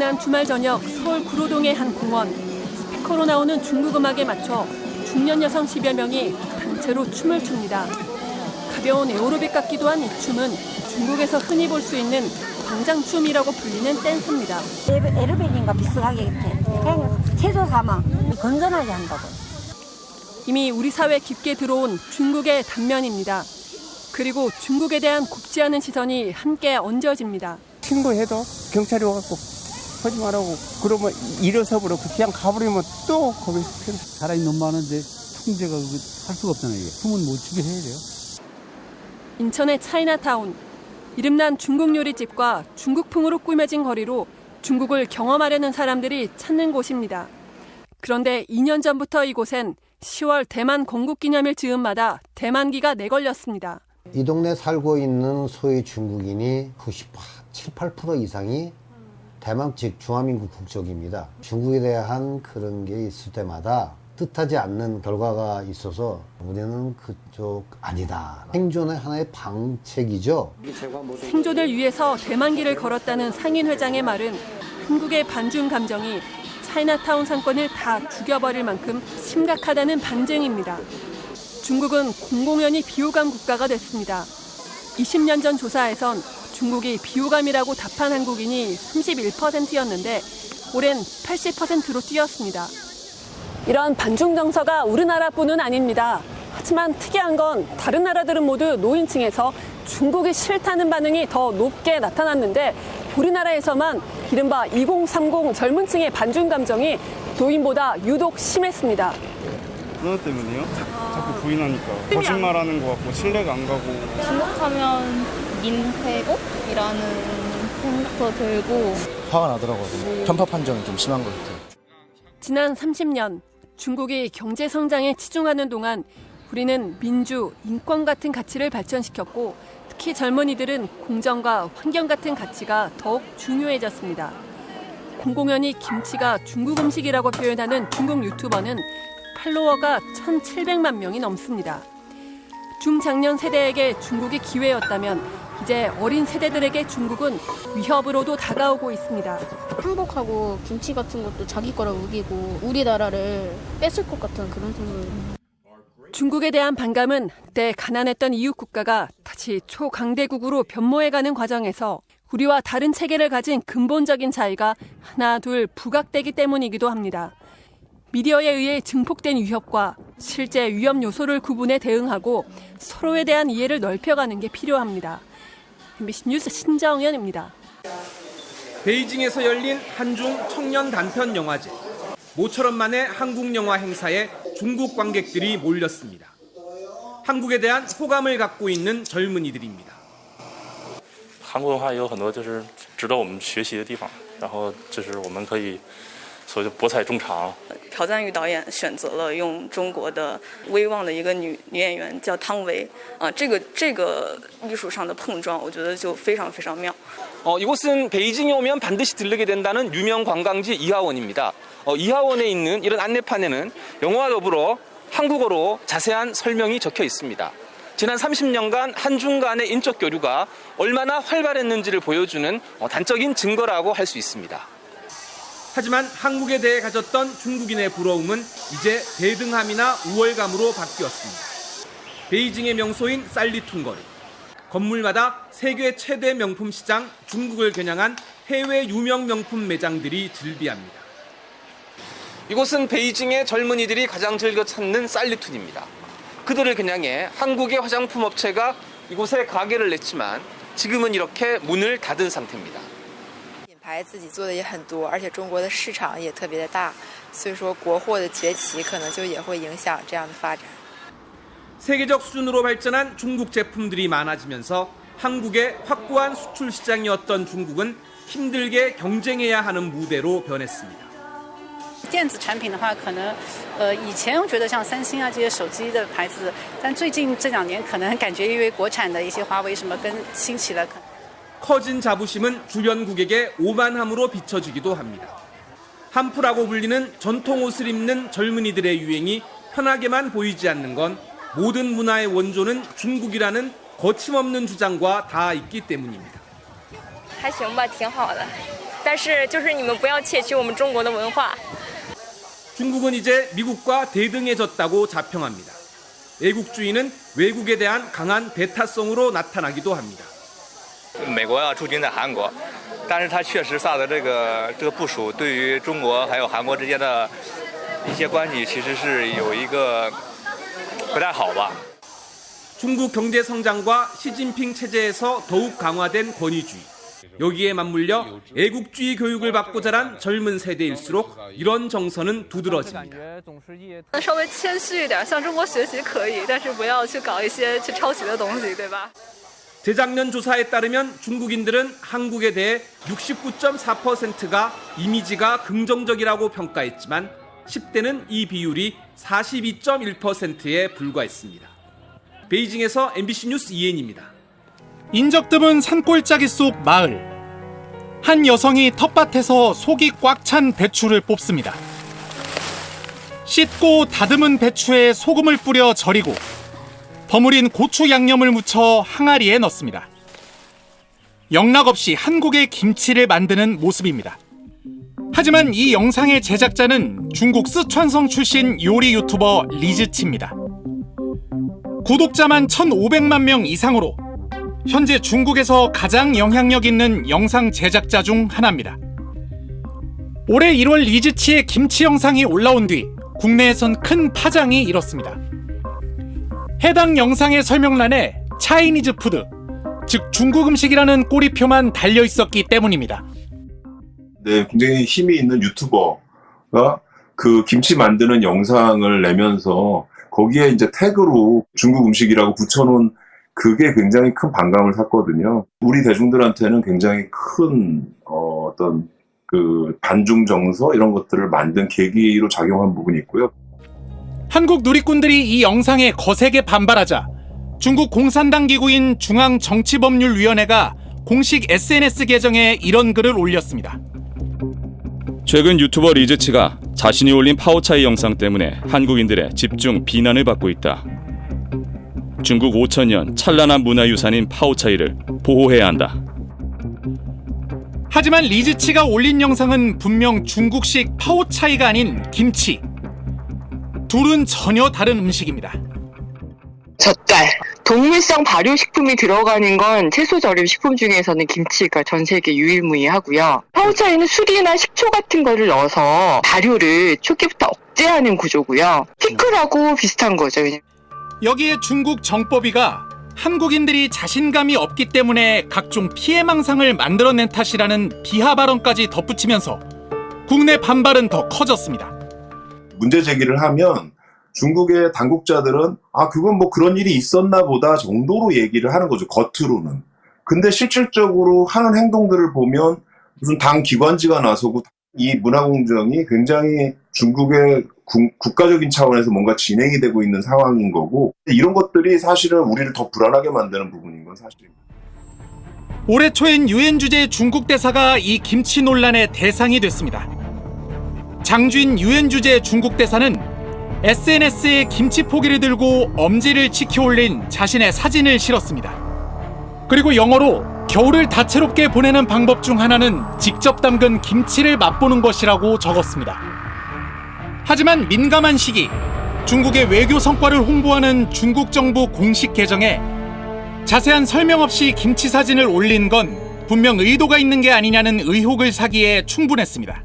지난 주말 저녁 서울 구로동의 한 공원. 스피커로 나오는 중국 음악에 맞춰 중년 여성 10여 명이 단체로 춤을 춥니다. 가벼운 에어로빅 같기도 한 이 춤은 중국에서 흔히 볼 수 있는 광장춤이라고 불리는 댄스입니다. 에어로빅인가 비슷하게 그냥 채소 삼아 건전하게 한다고. 이미 우리 사회 깊게 들어온 중국의 단면입니다. 그리고 중국에 대한 곱지 않은 시선이 함께 얹어집니다. 신고해도 경찰이 와갖고 하지 말라고 그러면 일어서버려 그냥 가버리면 또 거기서 살아있는 놈 많은데 통제가 할 수가 없잖아요. 숨은 못 추게 해야 돼요. 인천의 차이나타운. 이름난 중국 요리집과 중국풍으로 꾸며진 거리로 중국을 경험하려는 사람들이 찾는 곳입니다. 그런데 2년 전부터 이곳엔 10월 대만 건국기념일 즈음마다 대만기가 내걸렸습니다. 이 동네 살고 있는 소위 중국인이 97, 8% 이상이 대만 즉 중화민국 국적입니다. 중국에 대한 그런 게 있을 때마다 뜻하지 않는 결과가 있어서 우리는 그쪽 아니다. 생존의 하나의 방책이죠. 생존을 위해서 대만기를 걸었다는 상인 회장의 말은 한국의 반중 감정이 차이나타운 상권을 다 죽여버릴 만큼 심각하다는 반증입니다. 중국은 공공연히 비호감 국가가 됐습니다. 20년 전 조사에선 중국이 비호감이라고 답한 한국인이 31%였는데 올해는 80%로 뛰었습니다. 이런 반중 정서가 우리나라뿐은 아닙니다. 하지만 특이한 건 다른 나라들은 모두 노인층에서 중국이 싫다는 반응이 더 높게 나타났는데 우리나라에서만 이른바 2030 젊은 층의 반중 감정이 노인보다 유독 심했습니다. 그거 때문에요? 자꾸 부인하니까 거짓말하는 것 같고 신뢰가 안 가고. 중국하면 민폐국이라는 생각도 들고 화가 나더라고요. 편파 판정이 좀 심한 것 같아요. 지난 30년 중국이 경제 성장에 치중하는 동안 우리는 민주, 인권 같은 가치를 발전시켰고 특히 젊은이들은 공정과 환경 같은 가치가 더욱 중요해졌습니다. 공공연히 김치가 중국 음식이라고 표현하는 중국 유튜버는 팔로워가 1,700만 명이 넘습니다. 중장년 세대에게 중국이 기회였다면 이제 어린 세대들에게 중국은 위협으로도 다가오고 있습니다. 한국하고 김치 같은 것도 자기 거라 우기고 우리나라를 뺏을 것 같은 그런 생각을. 중국에 대한 반감은 한때 가난했던 이웃 국가가 다시 초강대국으로 변모해가는 과정에서 우리와 다른 체계를 가진 근본적인 차이가 하나 둘 부각되기 때문이기도 합니다. 미디어에 의해 증폭된 위협과 실제 위험 요소를 구분해 대응하고 서로에 대한 이해를 넓혀가는 게 필요합니다. MBC 뉴스 신정연입니다. 베이징에서 열린 한중 청년 단편 영화제. 모처럼 만의 한국 영화 행사에 중국 관객들이 몰렸습니다. 한국에 대한 호감을 갖고 있는 젊은이들입니다. 韩国文化有很多就是值得我们学习的地方，然后就是我们可以所谓的博采众长。朴赞玉导演选择了用中国的威望的一个女演员叫汤唯这个艺术上的碰撞，我觉得就非常非常妙。 이곳은 베이징에 오면 반드시 들르게 된다는 유명 관광지 이하원입니다. 이하원에 있는 이런 안내판에는 영어와 더불어 한국어로 자세한 설명이 적혀 있습니다. 지난 30년간 한중 간의 인적 교류가 얼마나 활발했는지를 보여주는 단적인 증거라고 할 수 있습니다. 하지만 한국에 대해 가졌던 중국인의 부러움은 이제 대등함이나 우월감으로 바뀌었습니다. 베이징의 명소인 쌀리퉁 거리. 건물마다 세계 최대 명품 시장 중국을 겨냥한 해외 유명 명품 매장들이 즐비합니다. 이곳은 베이징의 젊은이들이 가장 즐겨 찾는 쌀리툰입니다. 그들을 겨냥해 한국의 화장품 업체가 이곳에 가게를 냈지만 지금은 이렇게 문을 닫은 상태입니다. 品牌自己做的也很多，而且中国的市场也特别的大，所以说国货的崛起可能就也会影响这样的发展。 세계적 수준으로 발전한 중국 제품들이 많아지면서 한국의 확고한 수출 시장이었던 중국은 힘들게 경쟁해야 하는 무대로 변했습니다. 电子产品的话，可能以前我觉得像三星啊这些手机的牌子，但最近这2年可能感觉因为国产的一些华为什么跟兴起了。 커진 자부심은 주변국에게 오만함으로 비춰지기도 합니다. 한프라고 불리는 전통 옷을 입는 젊은이들의 유행이 편하게만 보이지 않는 건 모든 문화의 원조는 중국이라는 거침없는 주장과 다 있기 때문입니다. 还行吧，挺好的。但是就是你们不要窃取我们中国的文化。 중국은 이제 미국과 대등해졌다고 자평합니다. 애국주의는 외국에 대한 강한 배타성으로 나타나기도 합니다. 美国要驻军在韩国，但是它确实萨德这个部署对于中国还有韩国之间的一些关系，其实是有一个不太好吧。 중국 경제 성장과 시진핑 체제에서 더욱 강화된 권위주의. 여기에 맞물려 애국주의 교육을 받고 자란 젊은 세대일수록 이런 정서는 두드러집니다. 稍微谦虚一点，向中国学习可以，但是不要去搞一些去抄袭的东西，对吧？ 재작년 조사에 따르면 중국인들은 한국에 대해 69.4%가 이미지가 긍정적이라고 평가했지만 10대는 이 비율이 42.1%에 불과했습니다. 베이징에서 MBC 뉴스 이혜인입니다. 인적 드문 산골짜기 속 마을. 한 여성이 텃밭에서 속이 꽉 찬 배추를 뽑습니다. 씻고 다듬은 배추에 소금을 뿌려 절이고 버무린 고추 양념을 묻혀 항아리에 넣습니다. 영락없이 한국의 김치를 만드는 모습입니다. 하지만 이 영상의 제작자는 중국 쓰촨성 출신 요리 유튜버 리즈치입니다. 구독자만 1,500만 명 이상으로 현재 중국에서 가장 영향력 있는 영상 제작자 중 하나입니다. 올해 1월 리즈치의 김치 영상이 올라온 뒤 국내에선 큰 파장이 일었습니다. 해당 영상의 설명란에 차이니즈 푸드, 즉 중국 음식이라는 꼬리표만 달려 있었기 때문입니다. 네, 굉장히 힘이 있는 유튜버가 그 김치 만드는 영상을 내면서 거기에 이제 태그로 중국 음식이라고 붙여놓은 그게 굉장히 큰 반감을 샀거든요. 우리 대중들한테는 굉장히 큰 어떤 그 반중 정서 이런 것들을 만든 계기로 작용한 부분이 있고요. 한국 누리꾼들이 이 영상에 거세게 반발하자 중국 공산당 기구인 중앙정치법률위원회가 공식 SNS 계정에 이런 글을 올렸습니다. 최근 유튜버 리즈치가 자신이 올린 파오차이 영상 때문에 한국인들의 집중 비난을 받고 있다. 중국 5,000년 찬란한 문화유산인 파오차이를 보호해야 한다. 하지만 리즈치가 올린 영상은 분명 중국식 파오차이가 아닌 김치. 둘은 전혀 다른 음식입니다. 젓갈, 동물성 발효식품이 들어가는 건 채소절임 식품 중에서는 김치가 전 세계 유일무이하고요. 파오차이는 술이나 식초 같은 거를 넣어서 발효를 초기부터 억제하는 구조고요. 피클하고 비슷한 거죠. 여기에 중국 정법위가 한국인들이 자신감이 없기 때문에 각종 피해망상을 만들어낸 탓이라는 비하 발언까지 덧붙이면서 국내 반발은 더 커졌습니다. 문제 제기를 하면 중국의 당국자들은 그건 뭐 그런 일이 있었나 보다 정도로 얘기를 하는 거죠. 겉으로는. 근데 실질적으로 하는 행동들을 보면 무슨 당 기관지가 나서고 이 문화공정이 굉장히 중국의 국가적인 차원에서 뭔가 진행이 되고 있는 상황인 거고 이런 것들이 사실은 우리를 더 불안하게 만드는 부분인 건 사실입니다. 올해 초엔 유엔 주재 중국 대사가 이 김치 논란의 대상이 됐습니다. 장쥔 유엔 주재 중국 대사는 SNS에 김치 포기를 들고 엄지를 치켜 올린 자신의 사진을 실었습니다. 그리고 영어로 겨울을 다채롭게 보내는 방법 중 하나는 직접 담근 김치를 맛보는 것이라고 적었습니다. 하지만 민감한 시기, 중국의 외교 성과를 홍보하는 중국 정부 공식 계정에 자세한 설명 없이 김치 사진을 올린 건 분명 의도가 있는 게 아니냐는 의혹을 사기에 충분했습니다.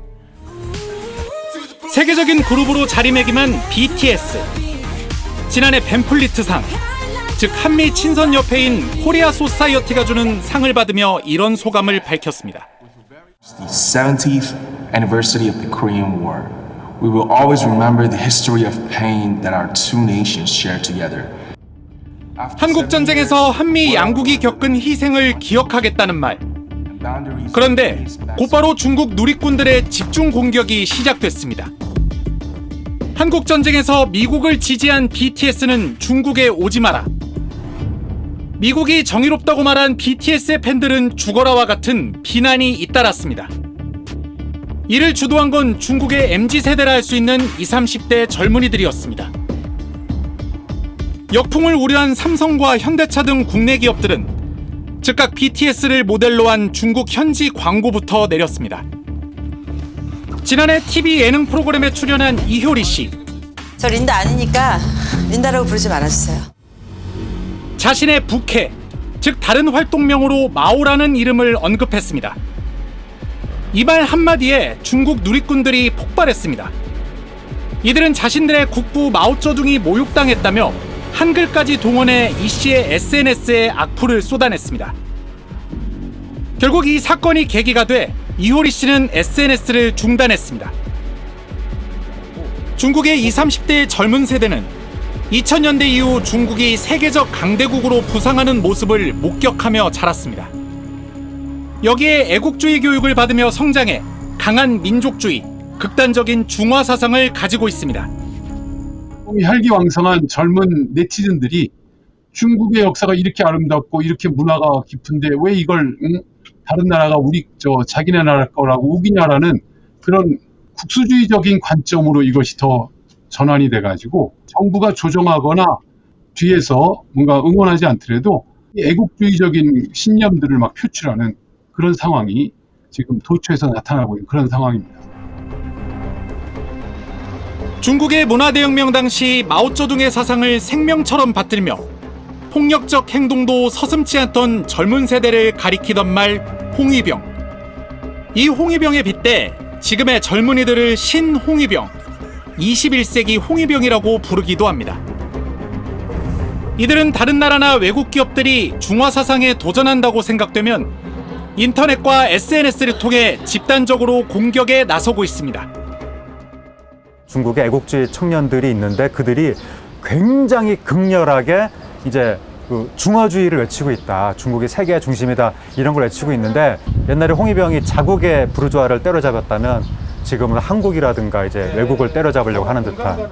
세계적인 그룹으로 자리매김한 BTS. 지난해 뱀플리트상, 즉 한미 친선협회인 코리아 소사이어티가 주는 상을 받으며 이런 소감을 밝혔습니다. The 70th anniversary of the Korean War. We will always remember the history of pain that our two nations share together. 한국 전쟁에서 한미 양국이 겪은 희생을 기억하겠다는 말. 그런데 곧바로 중국 누리꾼들의 집중 공격이 시작됐습니다. 한국 전쟁에서 미국을 지지한 BTS는 중국에 오지 마라. 미국이 정의롭다고 말한 BTS의 팬들은 죽어라와 같은 비난이 잇따랐습니다. 이를 주도한 건 중국의 MZ세대라 할 수 있는 20, 30대 젊은이들이었습니다. 역풍을 우려한 삼성과 현대차 등 국내 기업들은 즉각 BTS를 모델로 한 중국 현지 광고부터 내렸습니다. 지난해 TV 예능 프로그램에 출연한 이효리 씨. 저 린다 아니니까 린다라고 부르지 말아주세요. 자신의 부캐, 즉 다른 활동명으로 마오라는 이름을 언급했습니다. 이 말 한마디에 중국 누리꾼들이 폭발했습니다. 이들은 자신들의 국부 마오쩌둥이 모욕당했다며 한글까지 동원해 이 씨의 SNS에 악플을 쏟아냈습니다. 결국 이 사건이 계기가 돼 이효리 씨는 SNS를 중단했습니다. 중국의 20, 30대의 젊은 세대는 2000년대 이후 중국이 세계적 강대국으로 부상하는 모습을 목격하며 자랐습니다. 여기에 애국주의 교육을 받으며 성장해 강한 민족주의, 극단적인 중화 사상을 가지고 있습니다. 혈기왕성한 젊은 네티즌들이 중국의 역사가 이렇게 아름답고 이렇게 문화가 깊은데 왜 이걸 다른 나라가 우리 자기네 나라 거라고 우기냐라는 그런 국수주의적인 관점으로 이것이 더 전환이 돼가지고 정부가 조정하거나 뒤에서 뭔가 응원하지 않더라도 애국주의적인 신념들을 막 표출하는 그런 상황이 지금 도처에서 나타나고 있는 그런 상황입니다. 중국의 문화대혁명 당시 마오쩌둥의 사상을 생명처럼 받들며 폭력적 행동도 서슴지 않던 젊은 세대를 가리키던 말 홍위병. 이 홍위병에 빗대 지금의 젊은이들을 신홍위병, 21세기 홍위병이라고 부르기도 합니다. 이들은 다른 나라나 외국 기업들이 중화 사상에 도전한다고 생각되면 인터넷과 SNS를 통해 집단적으로 공격에 나서고 있습니다. 중국의 애국주의 청년들이 있는데 그들이 굉장히 극렬하게 이제 그 중화주의를 외치고 있다. 중국이 세계의 중심이다. 이런 걸 외치고 있는데 옛날에 홍위병이 자국의 부르주아를 때려잡았다면 지금은 한국이라든가 이제 외국을 때려잡으려고 하는 듯한